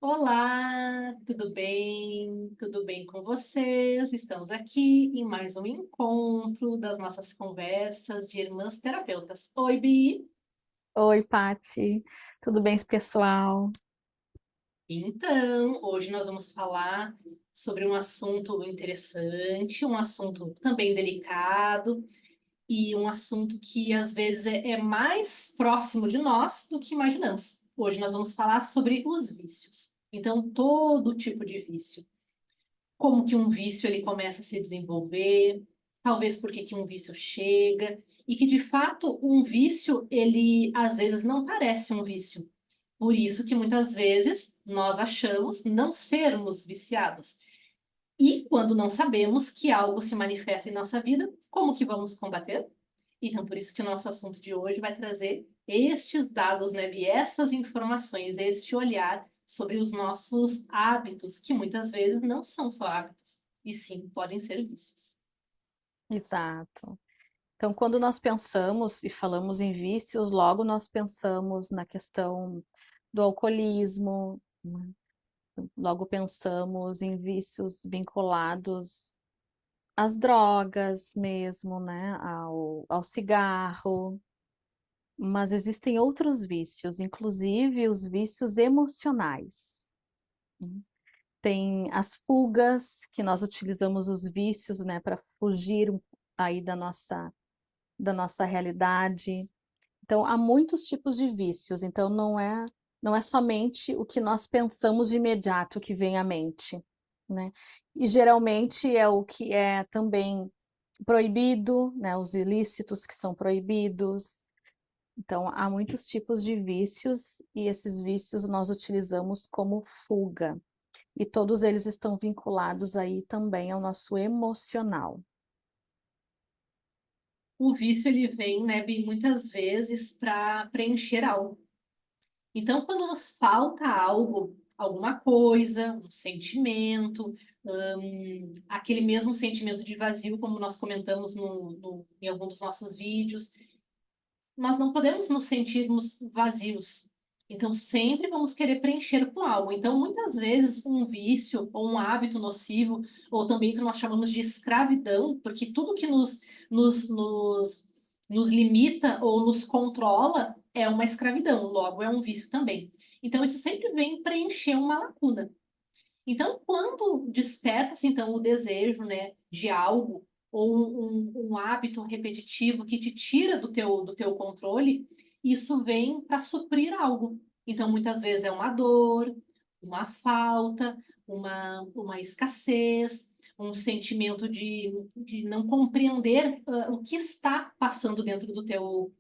Olá, tudo bem? Tudo bem com vocês? Estamos aqui em mais um encontro das nossas conversas de irmãs terapeutas. Oi, Bi! Oi, Pati, tudo bem, pessoal? Então, hoje nós vamos falar sobre um assunto interessante, um assunto também delicado e um assunto que às vezes é mais próximo de nós do que imaginamos. Hoje nós vamos falar sobre os vícios. Então, todo tipo de vício. Como que um vício ele começa a se desenvolver, talvez porque que um vício chega, e que de fato um vício ele às vezes não parece um vício. Por isso que muitas vezes nós achamos não sermos viciados. E quando não sabemos que algo se manifesta em nossa vida, como que vamos combater? Então, por isso que o nosso assunto de hoje vai trazer estes dados, né, e essas informações, este olhar sobre os nossos hábitos, que muitas vezes não são só hábitos, e sim podem ser vícios. Exato. Então, quando nós pensamos e falamos em vícios, logo nós pensamos na questão do alcoolismo, né? Logo pensamos em vícios vinculados às drogas mesmo, né? Ao cigarro, mas existem outros vícios, inclusive os vícios emocionais, né? Tem as fugas, que nós utilizamos os vícios, né, para fugir aí da nossa realidade. Então, há muitos tipos de vícios, então não é somente o que nós pensamos de imediato que vem à mente, né. E geralmente é o que é também proibido, né, os ilícitos que são proibidos. Então, há muitos tipos de vícios e esses vícios nós utilizamos como fuga. E todos eles estão vinculados aí também ao nosso emocional. O vício ele vem, né, Bi, muitas vezes para preencher algo. Então, quando nos falta algo, alguma coisa, um sentimento, aquele mesmo sentimento de vazio, como nós comentamos em algum dos nossos vídeos, nós não podemos nos sentirmos vazios. Então, sempre vamos querer preencher com algo. Então, muitas vezes, um vício ou um hábito nocivo, ou também o que nós chamamos de escravidão, porque tudo que nos, nos, nos limita ou nos controla é uma escravidão, logo é um vício também. Então, isso sempre vem preencher uma lacuna. Então, quando desperta-se então o desejo, né, de algo ou um hábito repetitivo que te tira do teu controle, isso vem para suprir algo. Então, muitas vezes é uma dor, uma falta, uma escassez, um sentimento de não compreender o que está passando dentro do teu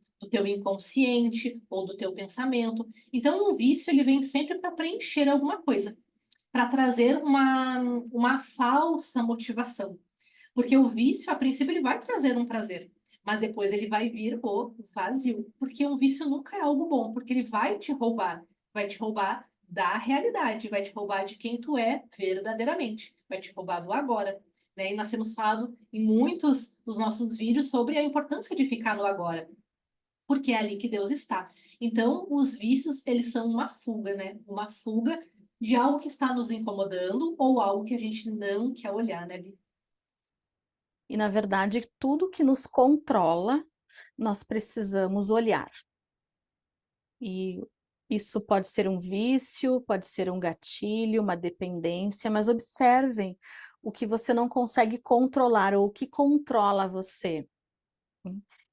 inconsciente ou do teu pensamento. Então, o vício ele vem sempre para preencher alguma coisa para trazer uma falsa motivação. Porque o vício, a princípio, ele vai trazer um prazer, mas depois ele vai vir o vazio. Porque um vício nunca é algo bom, porque ele vai te roubar da realidade, vai te roubar de quem tu é verdadeiramente, vai te roubar do agora. Né? E nós temos falado em muitos dos nossos vídeos sobre a importância de ficar no agora, porque é ali que Deus está. Então, os vícios, eles são uma fuga, né? Uma fuga de algo que está nos incomodando ou algo que a gente não quer olhar, né, Bi? E, na verdade, tudo que nos controla, nós precisamos olhar. E isso pode ser um vício, pode ser um gatilho, uma dependência, mas observem o que você não consegue controlar ou o que controla você.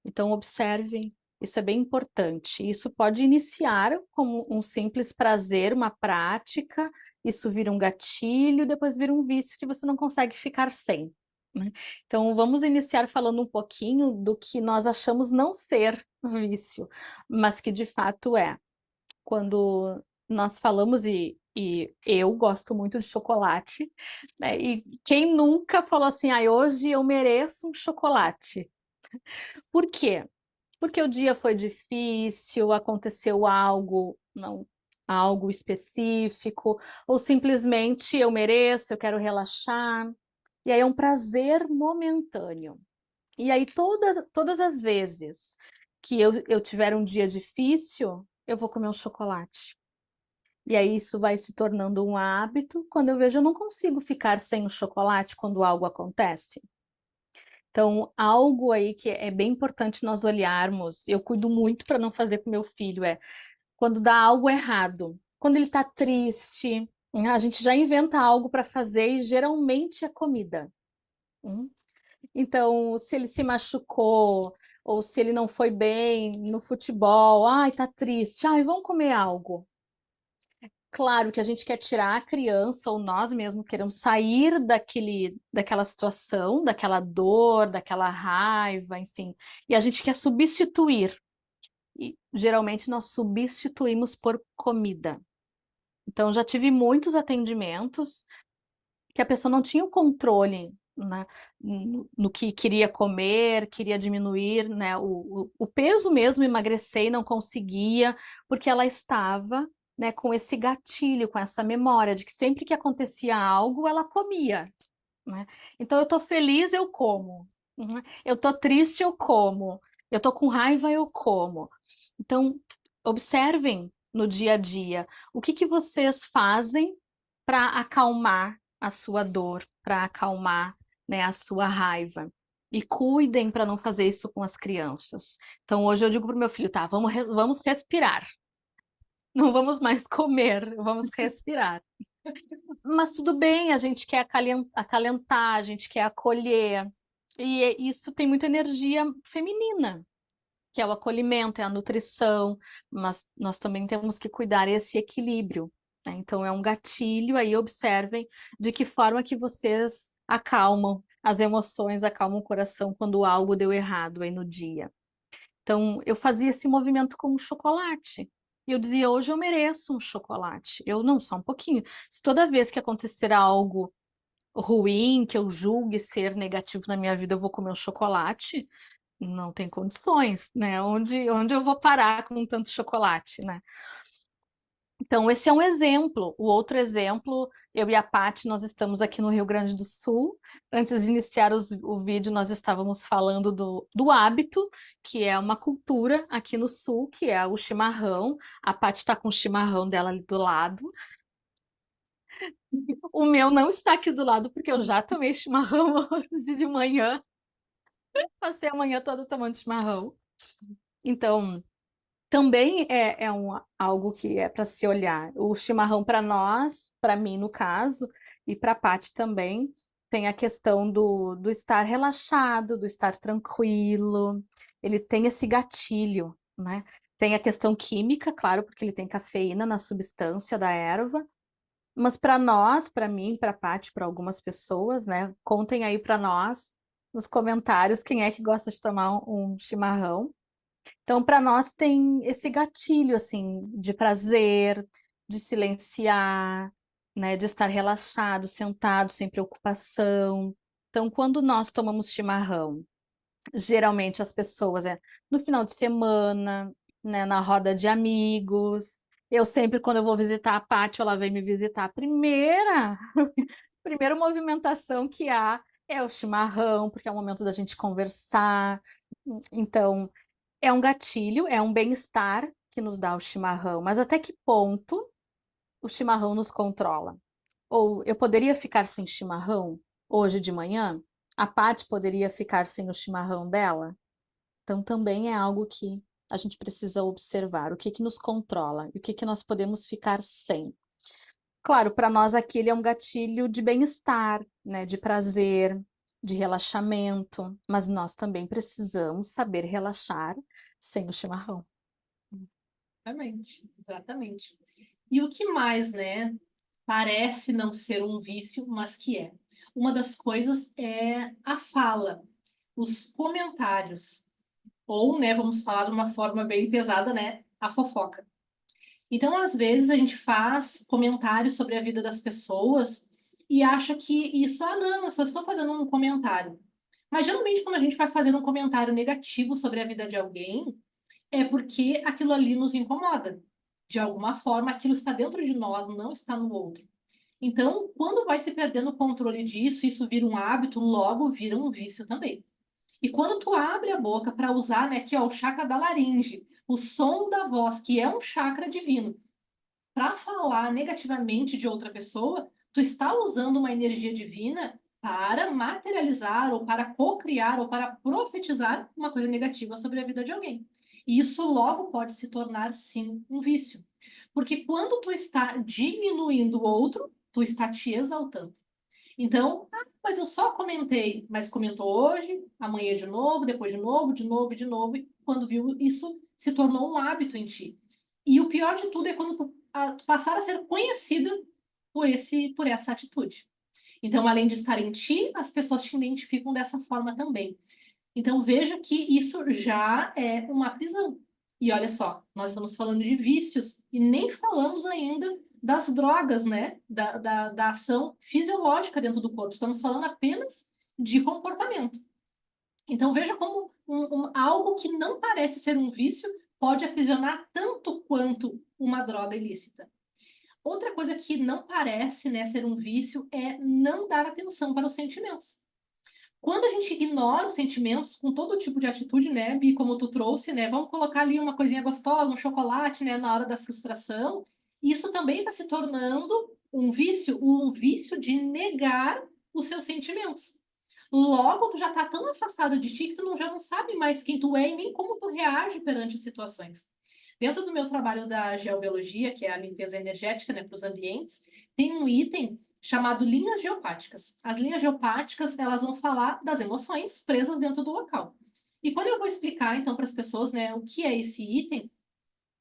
Então, observem, isso é bem importante. Isso pode iniciar como um simples prazer, uma prática, isso vira um gatilho, depois vira um vício que você não consegue ficar sem, né. Então, vamos iniciar falando um pouquinho do que nós achamos não ser vício, mas que de fato é. Quando nós falamos e eu gosto muito de chocolate, né, e quem nunca falou assim: "Ai, hoje eu mereço um chocolate". Por quê? Porque o dia foi difícil, aconteceu algo, não algo específico, ou simplesmente eu mereço, eu quero relaxar, e aí é um prazer momentâneo. E aí todas as vezes que eu tiver um dia difícil, eu vou comer um chocolate. E aí isso vai se tornando um hábito. Quando eu vejo, eu não consigo ficar sem o chocolate quando algo acontece. Então, algo aí que é bem importante nós olharmos, eu cuido muito para não fazer com meu filho, é quando dá algo errado, quando ele está triste, a gente já inventa algo para fazer e geralmente é comida. Hum. Então, se ele se machucou ou se ele não foi bem no futebol, ai, tá triste, ai, vamos comer algo. Claro que a gente quer tirar a criança ou nós mesmos queremos sair daquela situação, daquela dor, daquela raiva, enfim, e a gente quer substituir. E geralmente nós substituímos por comida. Então, já tive muitos atendimentos que a pessoa não tinha o controle, né, no que queria comer, queria diminuir, né, o peso mesmo, emagrecer e não conseguia, porque ela estava, né, com esse gatilho, com essa memória de que sempre que acontecia algo, ela comia, né? Então, eu tô feliz, eu como. Eu tô triste, eu como. Eu tô com raiva, eu como. Então, observem no dia a dia o que vocês fazem para acalmar a sua dor, para acalmar, né, a sua raiva. E cuidem para não fazer isso com as crianças. Então, hoje eu digo para o meu filho, tá, vamos respirar. Não vamos mais comer, vamos respirar. Mas tudo bem, a gente quer acalentar, a gente quer acolher. E isso tem muita energia feminina, que é o acolhimento, é a nutrição, mas nós também temos que cuidar esse equilíbrio, né? Então é um gatilho, aí observem de que forma que vocês acalmam as emoções, acalmam o coração quando algo deu errado aí no dia. Então eu fazia esse movimento com o chocolate. E eu dizia, hoje eu mereço um chocolate. Eu não, só um pouquinho. Se toda vez que acontecer algo ruim, que eu julgue ser negativo na minha vida, eu vou comer um chocolate, não tem condições, né? Onde eu vou parar com tanto chocolate, né? Então, esse é um exemplo. O outro exemplo, eu e a Paty, nós estamos aqui no Rio Grande do Sul. Antes de iniciar o vídeo, nós estávamos falando do hábito, que é uma cultura aqui no Sul, que é o chimarrão. A Paty está com o chimarrão dela ali do lado. O meu não está aqui do lado, porque eu já tomei chimarrão hoje de manhã. Passei a manhã toda tomando chimarrão. Então, também algo que é para se olhar. O chimarrão para nós, para mim no caso, e para a Paty também, tem a questão do estar relaxado, do estar tranquilo. Ele tem esse gatilho, né? Tem a questão química, claro, porque ele tem cafeína na substância da erva. Mas para nós, para mim, para a Paty, para algumas pessoas, né? Contem aí para nós nos comentários quem é que gosta de tomar um chimarrão. Então, para nós tem esse gatilho assim de prazer, de silenciar, né, de estar relaxado, sentado, sem preocupação. Então, quando nós tomamos chimarrão, geralmente as pessoas no final de semana, né, na roda de amigos. Eu sempre, quando eu vou visitar a Paty, ela vem me visitar. A primeira movimentação que há é o chimarrão, porque é o momento da gente conversar. Então, é um gatilho, é um bem-estar que nos dá o chimarrão, mas até que ponto o chimarrão nos controla? Ou eu poderia ficar sem chimarrão hoje de manhã? A Paty poderia ficar sem o chimarrão dela? Então também é algo que a gente precisa observar, o que que nos controla e o que que nós podemos ficar sem. Claro, para nós aqui ele é um gatilho de bem-estar, né, de prazer, de relaxamento, mas nós também precisamos saber relaxar sem o chimarrão. Exatamente, exatamente. E o que mais, né, parece não ser um vício, mas que é. Uma das coisas é a fala, os comentários, ou, né, vamos falar de uma forma bem pesada, né, a fofoca. Então, às vezes, a gente faz comentários sobre a vida das pessoas e acha que isso, ah, não, eu só estou fazendo um comentário. Mas geralmente, quando a gente vai fazer um comentário negativo sobre a vida de alguém, é porque aquilo ali nos incomoda. De alguma forma, aquilo está dentro de nós, não está no outro. Então, quando vai se perdendo o controle disso, isso vira um hábito, logo vira um vício também. E quando tu abre a boca para usar, né, que é o chakra da laringe, o som da voz, que é um chakra divino, para falar negativamente de outra pessoa, tu está usando uma energia divina para materializar ou para co-criar ou para profetizar uma coisa negativa sobre a vida de alguém. E isso logo pode se tornar, sim, um vício. Porque quando tu está diminuindo o outro, tu está te exaltando. Então, mas eu só comentei, mas comentou hoje, amanhã de novo, depois de novo, de novo, de novo, e quando viu, isso se tornou um hábito em ti. E o pior de tudo é quando tu passar a ser conhecida por essa atitude. Então, além de estar em ti, as pessoas te identificam dessa forma também. Então, veja que isso já é uma prisão. E olha só, nós estamos falando de vícios e nem falamos ainda das drogas, né? Da ação fisiológica dentro do corpo. Estamos falando apenas de comportamento. Então, veja como algo que não parece ser um vício pode aprisionar tanto quanto uma droga ilícita. Outra coisa que não parece, né, ser um vício é não dar atenção para os sentimentos. Quando a gente ignora os sentimentos com todo tipo de atitude, né, Bi, como tu trouxe, né, vamos colocar ali uma coisinha gostosa, um chocolate, né, na hora da frustração, isso também vai se tornando um vício de negar os seus sentimentos. Logo, tu já tá tão afastado de ti que já não sabe mais quem tu é e nem como tu reage perante as situações. Dentro do meu trabalho da geobiologia, que é a limpeza energética, né, para os ambientes, tem um item chamado linhas geopáticas. As linhas geopáticas, elas vão falar das emoções presas dentro do local. E quando eu vou explicar, então, para as pessoas, né, o que é esse item,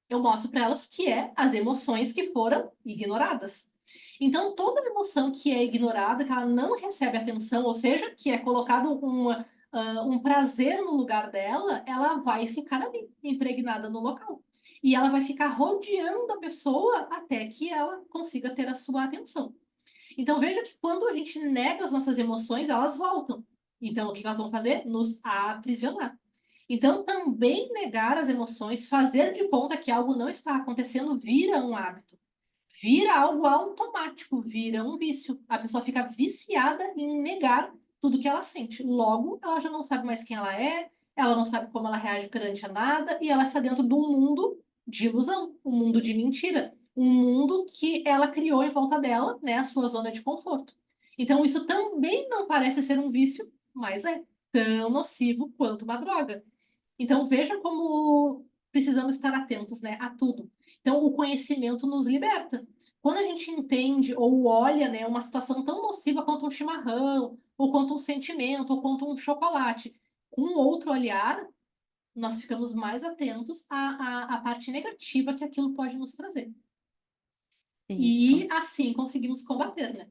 eu mostro para elas que é as emoções que foram ignoradas. Então, toda emoção que é ignorada, que ela não recebe atenção, ou seja, que é colocado um prazer no lugar dela, ela vai ficar ali, impregnada no local. E ela vai ficar rodeando a pessoa até que ela consiga ter a sua atenção. Então veja que quando a gente nega as nossas emoções, elas voltam. Então o que elas vão fazer? Nos aprisionar. Então também negar as emoções, fazer de conta que algo não está acontecendo, vira um hábito. Vira algo automático, vira um vício. A pessoa fica viciada em negar tudo que ela sente. Logo, ela já não sabe mais quem ela não sabe como ela reage perante a nada, e ela está dentro de um mundo de ilusão, um mundo de mentira, um mundo que ela criou em volta dela, né, a sua zona de conforto. Então, isso também não parece ser um vício, mas é tão nocivo quanto uma droga. Então, veja como precisamos estar atentos, né, a tudo. Então, o conhecimento nos liberta. Quando a gente entende ou olha, né, uma situação tão nociva quanto um chimarrão, ou quanto um sentimento, ou quanto um chocolate, com outro olhar, nós ficamos mais atentos à parte negativa que aquilo pode nos trazer. Isso. E assim conseguimos combater, né?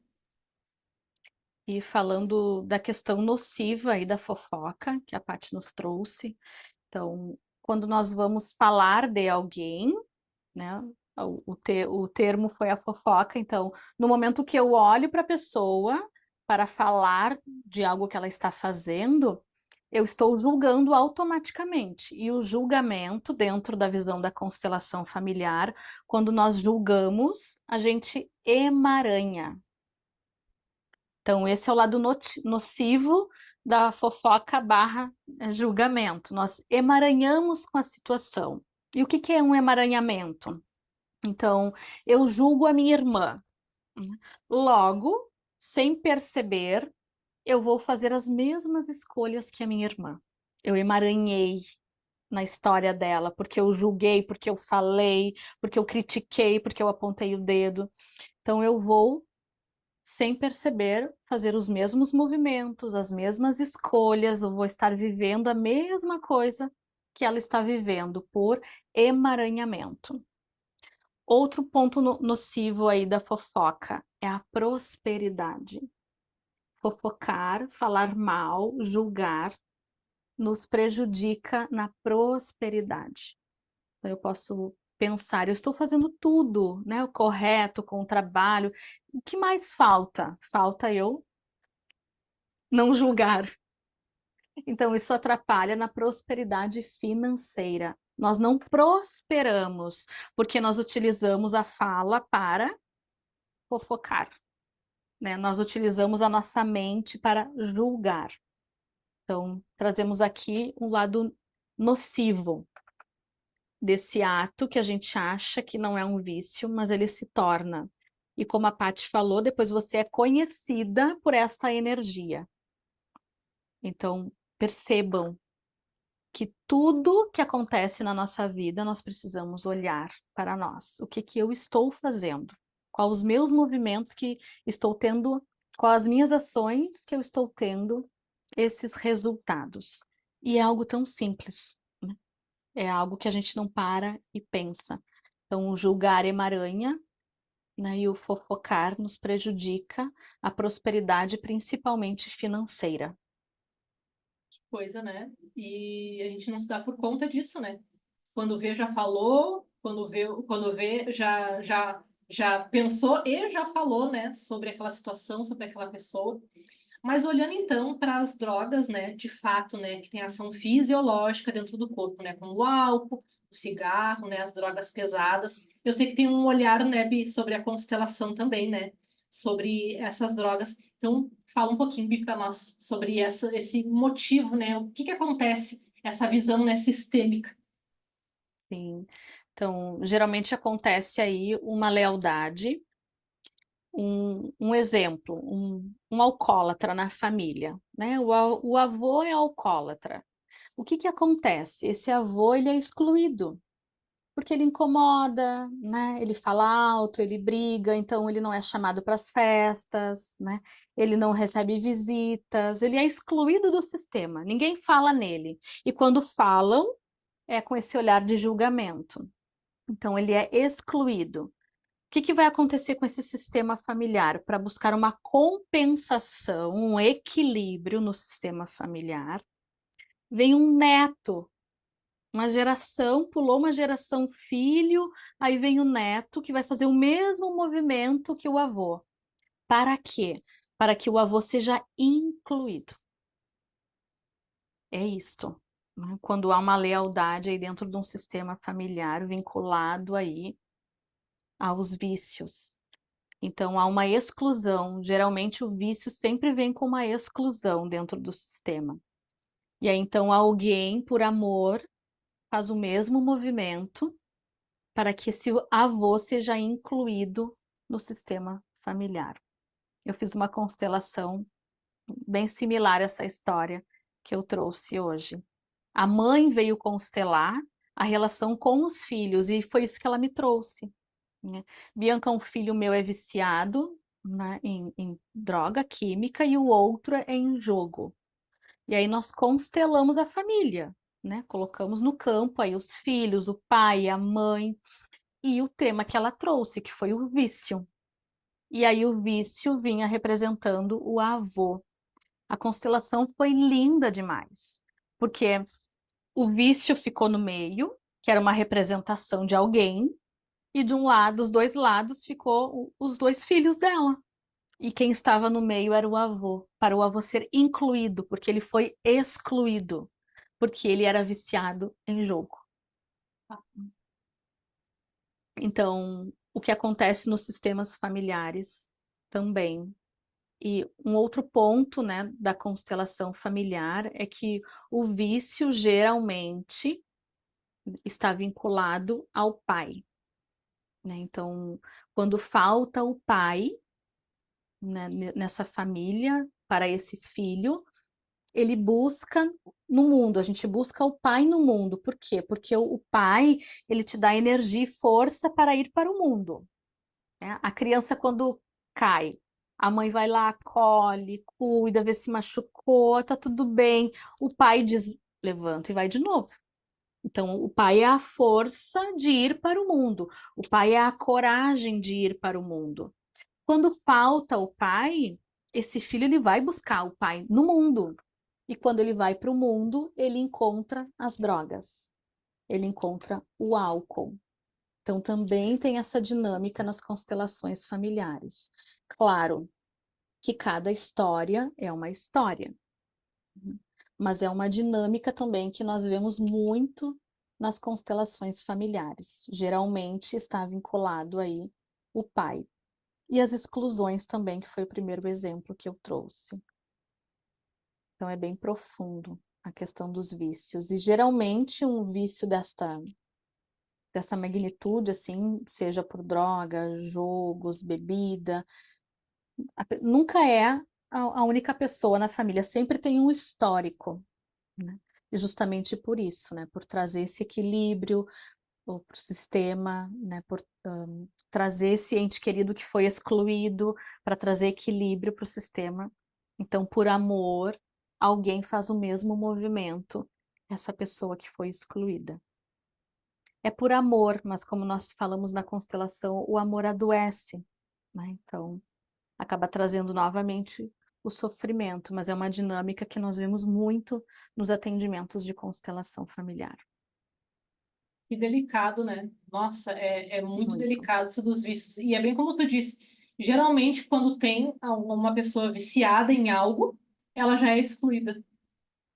E falando da questão nociva aí da fofoca, que a Paty nos trouxe. Então, quando nós vamos falar de alguém, né? O termo foi a fofoca. Então, no momento que eu olho para a pessoa para falar de algo que ela está fazendo, eu estou julgando automaticamente. E o julgamento, dentro da visão da constelação familiar, quando nós julgamos, a gente emaranha. Então, esse é o lado nocivo da fofoca barra julgamento. Nós emaranhamos com a situação. E o que que é um emaranhamento? Então, eu julgo a minha irmã. Logo, sem perceber, eu vou fazer as mesmas escolhas que a minha irmã. Eu emaranhei na história dela, porque eu julguei, porque eu falei, porque eu critiquei, porque eu apontei o dedo. Então, eu vou, sem perceber, fazer os mesmos movimentos, as mesmas escolhas, eu vou estar vivendo a mesma coisa que ela está vivendo por emaranhamento. Outro ponto nocivo aí da fofoca é a prosperidade. Fofocar, falar mal, julgar, nos prejudica na prosperidade. Então, eu posso pensar, eu estou fazendo tudo, né, o correto com o trabalho. O que mais falta? Falta eu não julgar. Então, isso atrapalha na prosperidade financeira. Nós não prosperamos porque nós utilizamos a fala para fofocar, né? Nós utilizamos a nossa mente para julgar. Então, trazemos aqui um lado nocivo. desse ato que a gente acha que não é um vício, mas ele se torna. E como a Paty falou, depois você é conhecida por esta energia. Então, percebam que tudo que acontece na nossa vida, nós precisamos olhar para nós. O que que eu estou fazendo? Quais os meus movimentos que estou tendo, quais as minhas ações que eu estou tendo esses resultados? E é algo tão simples, né? É algo que a gente não para e pensa. Então, o julgar emaranha, né, e o fofocar nos prejudica a prosperidade, principalmente financeira. Coisa, né? E a gente não se dá por conta disso, né? Quando vê, já falou, quando vê, já pensou e já falou, né, sobre aquela situação, sobre aquela pessoa. Mas olhando então para as drogas, né, de fato, né, que tem ação fisiológica dentro do corpo, né, como o álcool, o cigarro, né, as drogas pesadas. Eu sei que tem um olhar, né, Bi, sobre a constelação também, né, sobre essas drogas. Então, fala um pouquinho, Bi, para nós sobre esse motivo, né, o que que acontece, essa visão, né, sistêmica. Sim. Então, geralmente acontece aí uma lealdade, um exemplo, um alcoólatra na família, né? O avô é alcoólatra. O que que acontece? Esse avô, ele é excluído, porque ele incomoda, né? Ele fala alto, ele briga, então ele não é chamado para as festas, né? Ele não recebe visitas, ele é excluído do sistema, ninguém fala nele. E quando falam, é com esse olhar de julgamento. Então, ele é excluído. O que que vai acontecer com esse sistema familiar? Para buscar uma compensação, um equilíbrio no sistema familiar, vem um neto, uma geração, pulou uma geração filho, aí vem o neto que vai fazer o mesmo movimento que o avô. Para quê? Para que o avô seja incluído. É isto, né? Quando há uma lealdade aí dentro de um sistema familiar vinculado aí aos vícios. Então, há uma exclusão. Geralmente, o vício sempre vem com uma exclusão dentro do sistema. E aí, então, alguém, por amor, faz o mesmo movimento para que esse avô seja incluído no sistema familiar. Eu fiz uma constelação bem similar a essa história que eu trouxe hoje. A mãe veio constelar a relação com os filhos, e foi isso que ela me trouxe, né? Bianca, um filho meu é viciado, né, em droga química e o outro é em jogo. E aí nós constelamos a família, né? Colocamos no campo aí os filhos, o pai, a mãe e o tema que ela trouxe, que foi o vício. E aí o vício vinha representando o avô. A constelação foi linda demais, porque o vício ficou no meio, que era uma representação de alguém, e de um lado, os dois lados, ficou os dois filhos dela. E quem estava no meio era o avô, para o avô ser incluído, porque ele foi excluído, porque ele era viciado em jogo. Então, o que acontece nos sistemas familiares também. E um outro ponto, né, da constelação familiar é que o vício geralmente está vinculado ao pai, né? Então, quando falta o pai, né, nessa família, para esse filho, ele busca no mundo, a gente busca o pai no mundo. Por quê? Porque o pai, ele te dá energia e força para ir para o mundo, né? A criança, quando cai, a mãe vai lá, acolhe, cuida, vê se machucou, tá tudo bem. O pai diz, levanta e vai de novo. Então, o pai é a força de ir para o mundo, o pai é a coragem de ir para o mundo. Quando falta o pai, esse filho ele vai buscar o pai no mundo. E quando ele vai para o mundo, ele encontra as drogas, ele encontra o álcool. Então também tem essa dinâmica nas constelações familiares. Claro que cada história é uma história, né? Mas é uma dinâmica também que nós vemos muito nas constelações familiares. Geralmente está vinculado aí o pai. E as exclusões também, que foi o primeiro exemplo que eu trouxe. Então é bem profundo a questão dos vícios. E geralmente um vício dessa magnitude, assim, seja por droga, jogos, bebida, nunca é a única pessoa na família, sempre tem um histórico, né? E justamente por isso, né? Por trazer esse equilíbrio para o sistema, né? Por trazer esse ente querido que foi excluído, para trazer equilíbrio para o sistema. Então, por amor, alguém faz o mesmo movimento, essa pessoa que foi excluída. É por amor, mas como nós falamos na constelação, o amor adoece, né? Então, acaba trazendo novamente o sofrimento, mas é uma dinâmica que nós vemos muito nos atendimentos de constelação familiar. Que delicado, né? Nossa, é muito Muito. delicado isso dos vícios. E é bem como tu disse, geralmente quando tem uma pessoa viciada em algo, ela já é excluída.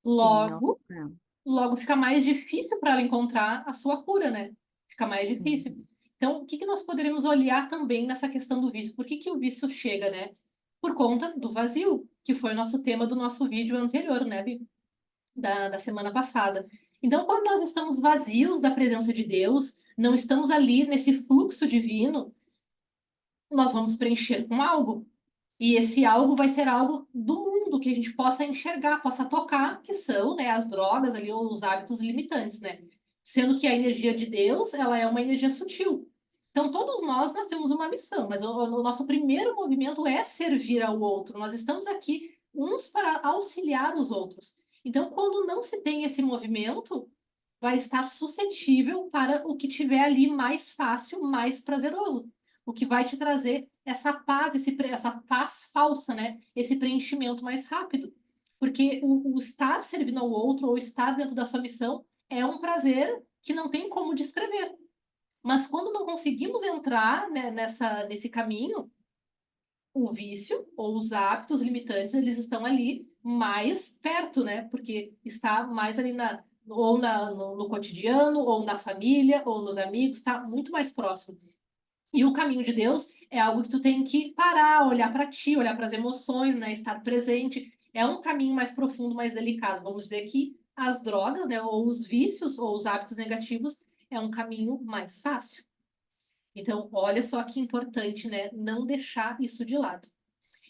Sim, não. Logo, É. logo fica mais difícil para ela encontrar a sua cura, né? Fica mais difícil. Uhum. Então, o que que nós poderíamos olhar também nessa questão do vício? Por que que o vício chega, né? Por conta do vazio, que foi o nosso tema do nosso vídeo anterior, né, Bi? Da semana passada. Então, quando nós estamos vazios da presença de Deus, não estamos ali nesse fluxo divino, nós vamos preencher com algo. E esse algo vai ser algo do mundo que a gente possa enxergar, possa tocar, que são, né, as drogas ali, ou os hábitos limitantes, né? Sendo que a energia de Deus, ela é uma energia sutil. Então, todos nós temos uma missão, mas o nosso primeiro movimento é servir ao outro. Nós estamos aqui uns para auxiliar os outros. Então, quando não se tem esse movimento, vai estar suscetível para o que tiver ali mais fácil, mais prazeroso. O que vai te trazer essa paz, essa paz falsa, né? Esse preenchimento mais rápido. Porque o estar servindo ao outro ou estar dentro da sua missão é um prazer que não tem como descrever. Mas quando não conseguimos entrar, né, nesse caminho, o vício ou os hábitos limitantes, eles estão ali mais perto, né? Porque está mais ali no cotidiano, ou na família, ou nos amigos, está muito mais próximo. E o caminho de Deus é algo que tu tem que parar, olhar para ti, olhar para as emoções, né? Estar presente. É um caminho mais profundo, mais delicado. Vamos dizer que as drogas, né? Ou os vícios, ou os hábitos negativos, é um caminho mais fácil. Então, olha só que importante, né? Não deixar isso de lado.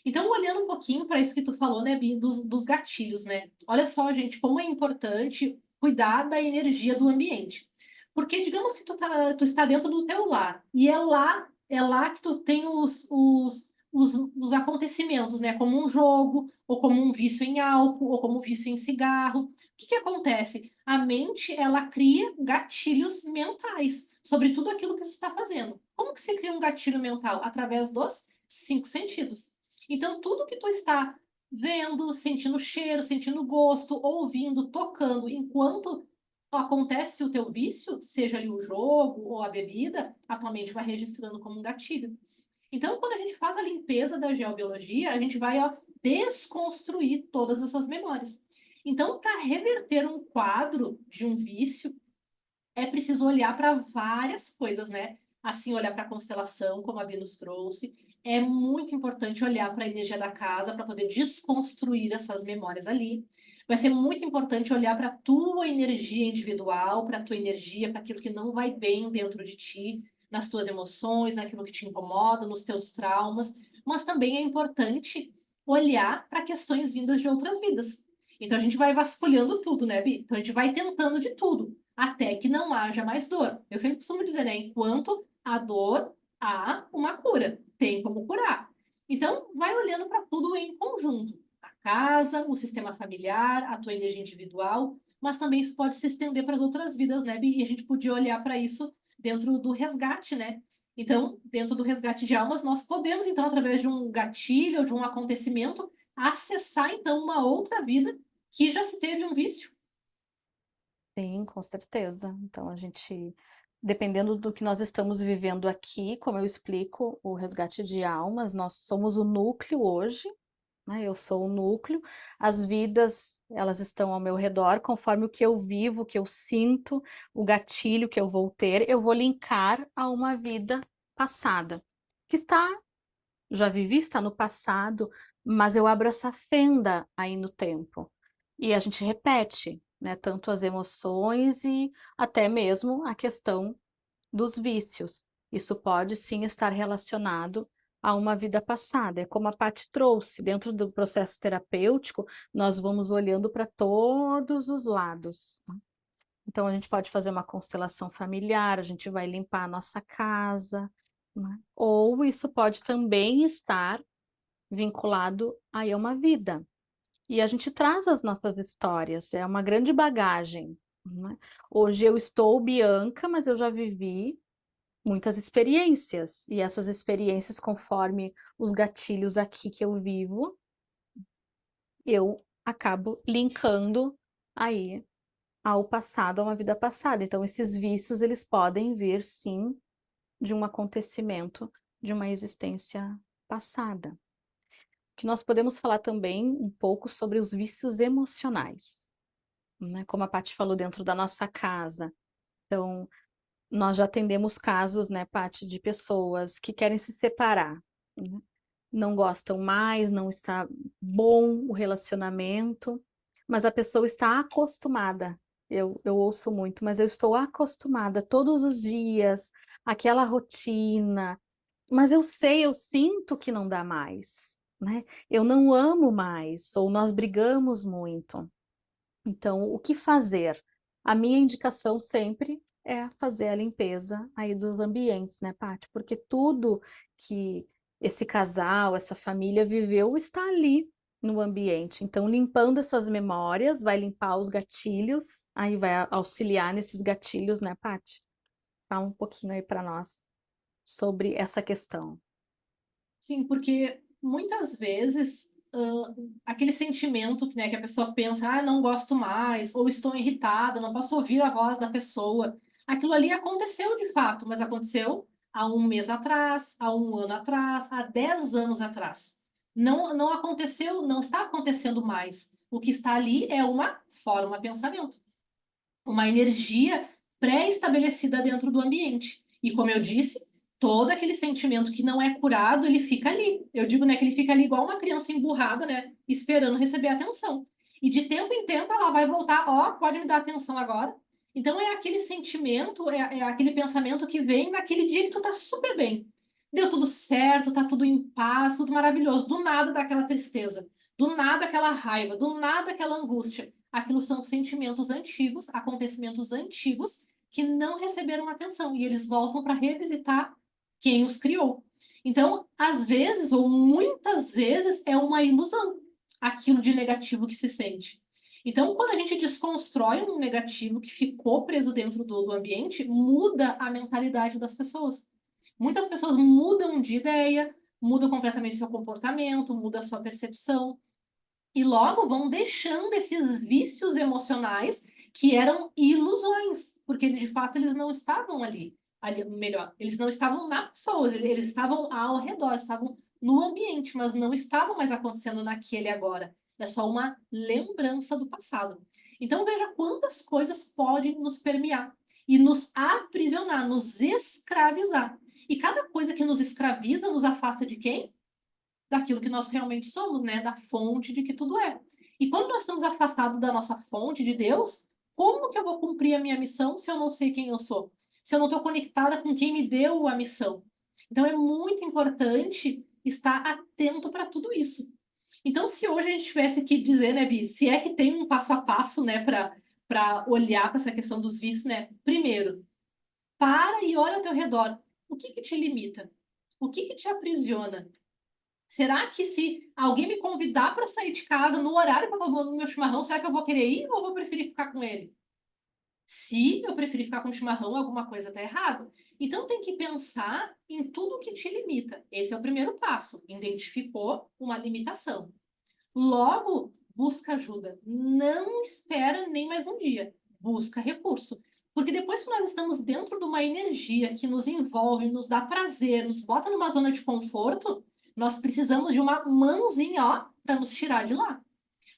Então, olhando um pouquinho para isso que tu falou, né, Bi, dos gatilhos, né? Olha só, gente, como é importante cuidar da energia do ambiente. Porque digamos que tu está dentro do teu lar, e é lá que tu tem os acontecimentos, né? Como um jogo, ou como um vício em álcool, ou como um vício em cigarro. O que que acontece? A mente, ela cria gatilhos mentais sobre tudo aquilo que tu está fazendo. Como que se cria um gatilho mental? Através dos cinco sentidos. Então, tudo que tu está vendo, sentindo cheiro, sentindo gosto, ouvindo, tocando, enquanto acontece o teu vício, seja ali o jogo ou a bebida, a tua mente vai registrando como um gatilho. Então, quando a gente faz a limpeza da geobiologia, a gente vai, ó, desconstruir todas essas memórias. Então, para reverter um quadro de um vício, é preciso olhar para várias coisas, né? Assim, olhar para a constelação, como a Bia nos trouxe. É muito importante olhar para a energia da casa para poder desconstruir essas memórias ali. Vai ser muito importante olhar para a tua energia individual, para a tua energia, para aquilo que não vai bem dentro de ti, nas tuas emoções, naquilo que te incomoda, nos teus traumas. Mas também é importante olhar para questões vindas de outras vidas. Então a gente vai vasculhando tudo, né, Bi? Então a gente vai tentando de tudo até que não haja mais dor. Eu sempre costumo dizer, né? Enquanto a dor, há uma cura. Tem como curar. Então, vai olhando para tudo em conjunto. A casa, o sistema familiar, a tua energia individual, mas também isso pode se estender para as outras vidas, né, Bi? E a gente podia olhar para isso dentro do resgate, né? Então, dentro do resgate de almas, nós podemos, então, através de um gatilho ou de um acontecimento, acessar, então, uma outra vida que já se teve um vício. Sim, com certeza. Então a gente, dependendo do que nós estamos vivendo aqui, como eu explico, o resgate de almas, nós somos o núcleo hoje, né? Eu sou o núcleo, as vidas, elas estão ao meu redor, conforme o que eu vivo, o que eu sinto, o gatilho que eu vou ter, eu vou linkar a uma vida passada, que está, já vivi, está no passado, mas eu abro essa fenda aí no tempo. E a gente repete, né, tanto as emoções e até mesmo a questão dos vícios. Isso pode sim estar relacionado a uma vida passada. É como a Paty trouxe, dentro do processo terapêutico, nós vamos olhando para todos os lados, né? Então, a gente pode fazer uma constelação familiar, a gente vai limpar a nossa casa, né? Ou isso pode também estar vinculado aí a uma vida. E a gente traz as nossas histórias, é uma grande bagagem, né? Hoje eu estou Bianca, mas eu já vivi muitas experiências, e essas experiências, conforme os gatilhos aqui que eu vivo, eu acabo linkando aí ao passado, a uma vida passada. Então, esses vícios, eles podem vir, sim, de um acontecimento, de uma existência passada. Que nós podemos falar também um pouco sobre os vícios emocionais, né? Como a Paty falou, dentro da nossa casa. Então, nós já atendemos casos, né, Paty, de pessoas que querem se separar, né? Não gostam mais, não está bom o relacionamento, mas a pessoa está acostumada. Eu ouço muito, mas eu estou acostumada todos os dias, aquela rotina, mas eu sei, eu sinto que não dá mais, né? Eu não amo mais, ou nós brigamos muito. Então, o que fazer? A minha indicação sempre é fazer a limpeza aí dos ambientes, né, Paty? Porque tudo que esse casal, essa família viveu está ali no ambiente. Então, limpando essas memórias, vai limpar os gatilhos, aí vai auxiliar nesses gatilhos, né, Paty? Fala um pouquinho aí para nós sobre essa questão. Sim, porque muitas vezes aquele sentimento que, né, que a pessoa pensa, ah, não gosto mais, ou estou irritada, não posso ouvir a voz da pessoa. Aquilo ali aconteceu de fato, mas aconteceu há um mês atrás, há um ano atrás, há 10 anos atrás. Não aconteceu, não está acontecendo mais. O que está ali é uma forma, pensamento, uma energia pré-estabelecida dentro do ambiente. E como eu disse, todo aquele sentimento que não é curado, ele fica ali. Eu digo, né, que ele fica ali igual uma criança emburrada, né, esperando receber atenção. E de tempo em tempo ela vai voltar, ó, pode me dar atenção agora. Então é aquele sentimento, é aquele pensamento que vem naquele dia que tu tá super bem. Deu tudo certo, tá tudo em paz, tudo maravilhoso. Do nada dá aquela tristeza, do nada aquela raiva, do nada aquela angústia. Aquilo são sentimentos antigos, acontecimentos antigos que não receberam atenção e eles voltam para revisitar quem os criou. Então, às vezes, ou muitas vezes, é uma ilusão aquilo de negativo que se sente. Então, quando a gente desconstrói um negativo que ficou preso dentro do ambiente, muda a mentalidade das pessoas. Muitas pessoas mudam de ideia, mudam completamente seu comportamento, muda a sua percepção. E logo vão deixando esses vícios emocionais que eram ilusões, porque de fato eles não estavam ali, melhor, eles não estavam na pessoa, eles estavam ao redor, estavam no ambiente, mas não estavam mais acontecendo naquele agora. É só uma lembrança do passado. Então veja quantas coisas podem nos permear e nos aprisionar, nos escravizar. E cada coisa que nos escraviza nos afasta de quem? Daquilo que nós realmente somos, né? Da fonte de que tudo é. E quando nós estamos afastados da nossa fonte de Deus, como que eu vou cumprir a minha missão se eu não sei quem eu sou? Se eu não estou conectada com quem me deu a missão? Então é muito importante estar atento para tudo isso. Então, se hoje a gente tivesse que dizer, né, Bi, se é que tem um passo a passo, né, para olhar para essa questão dos vícios, né? Primeiro, para e olha ao teu redor. O que que te limita? O que que te aprisiona? Será que se alguém me convidar para sair de casa no horário que eu tô tomando meu chimarrão, será que eu vou querer ir ou vou preferir ficar com ele? Se eu preferir ficar com o chimarrão, alguma coisa está errada. Então tem que pensar em tudo que te limita. Esse é o primeiro passo. Identificou uma limitação. Logo, busca ajuda. Não espera nem mais um dia. Busca recurso. Porque depois que nós estamos dentro de uma energia que nos envolve, nos dá prazer, nos bota numa zona de conforto, nós precisamos de uma mãozinha, ó, para nos tirar de lá.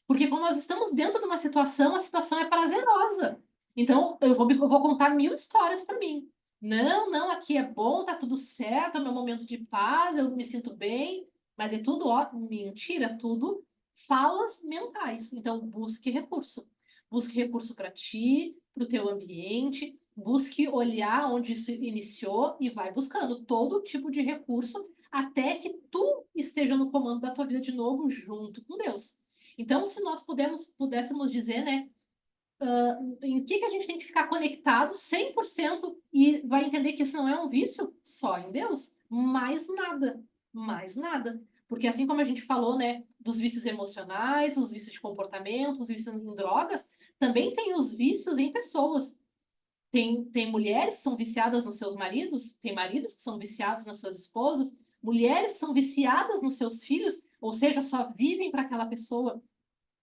Porque quando nós estamos dentro de uma situação, a situação é prazerosa. Então, eu vou contar 1000 histórias para mim. Não, não, aqui é bom, tá tudo certo, é o meu momento de paz, eu me sinto bem, mas é tudo, ó, mentira, tudo falas mentais. Então, busque recurso. Busque recurso para ti, para o teu ambiente. Busque olhar onde isso iniciou e vai buscando todo tipo de recurso até que tu esteja no comando da tua vida de novo, junto com Deus. Então, se nós pudéssemos dizer, né, em que a gente tem que ficar conectado 100% e vai entender que isso não é um vício? Só em Deus. Mais nada. Mais nada. Porque assim como a gente falou, né, dos vícios emocionais, os vícios de comportamento, os vícios em drogas, também tem os vícios em pessoas. Tem mulheres que são viciadas nos seus maridos, tem maridos que são viciados nas suas esposas, mulheres que são viciadas nos seus filhos, ou seja, só vivem para aquela pessoa.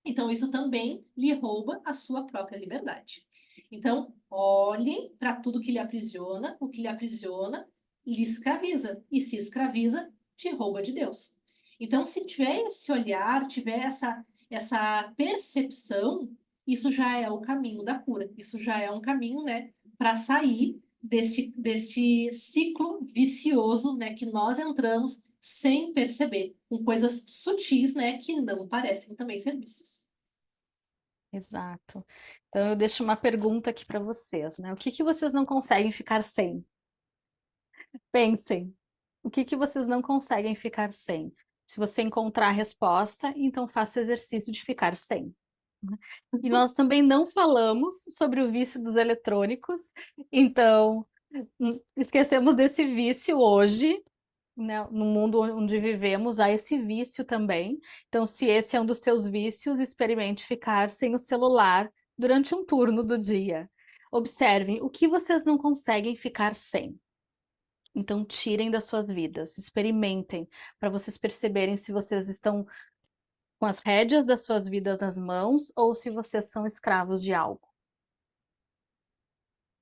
Então, isso também lhe rouba a sua própria liberdade. Então, olhem para tudo que lhe aprisiona, o que lhe aprisiona lhe escraviza, e se escraviza, te rouba de Deus. Então, se tiver esse olhar, tiver essa percepção, isso já é o caminho da cura, isso já é um caminho, né, para sair deste ciclo vicioso, né, que nós entramos sem perceber, com coisas sutis, né, que não parecem também ser vícios. Exato. Então eu deixo uma pergunta aqui para vocês, né? O que que vocês não conseguem ficar sem? Pensem. O que que vocês não conseguem ficar sem? Se você encontrar a resposta, então faça o exercício de ficar sem. Né? E nós também não falamos sobre o vício dos eletrônicos, então esquecemos desse vício hoje, né? No mundo onde vivemos, há esse vício também. Então, se esse é um dos teus vícios, experimente ficar sem o celular durante um turno do dia. Observem o que vocês não conseguem ficar sem. Então, tirem das suas vidas, experimentem, para vocês perceberem se vocês estão com as rédeas das suas vidas nas mãos ou se vocês são escravos de algo.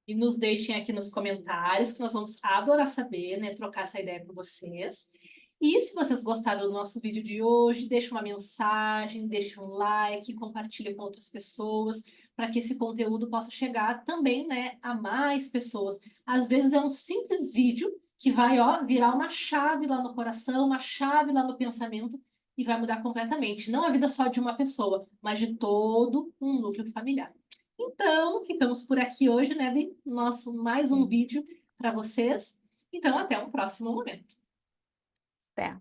E nos deixem aqui nos comentários, que nós vamos adorar saber, né? Trocar essa ideia com vocês. E se vocês gostaram do nosso vídeo de hoje, deixe uma mensagem, deixe um like, compartilhe com outras pessoas, para que esse conteúdo possa chegar também, né, a mais pessoas. Às vezes é um simples vídeo que vai, ó, virar uma chave lá no coração, uma chave lá no pensamento e vai mudar completamente. Não a vida só de uma pessoa, mas de todo um núcleo familiar. Então, ficamos por aqui hoje, né, Bi? Nosso mais um Sim. vídeo para vocês. Então, até um próximo momento. Até.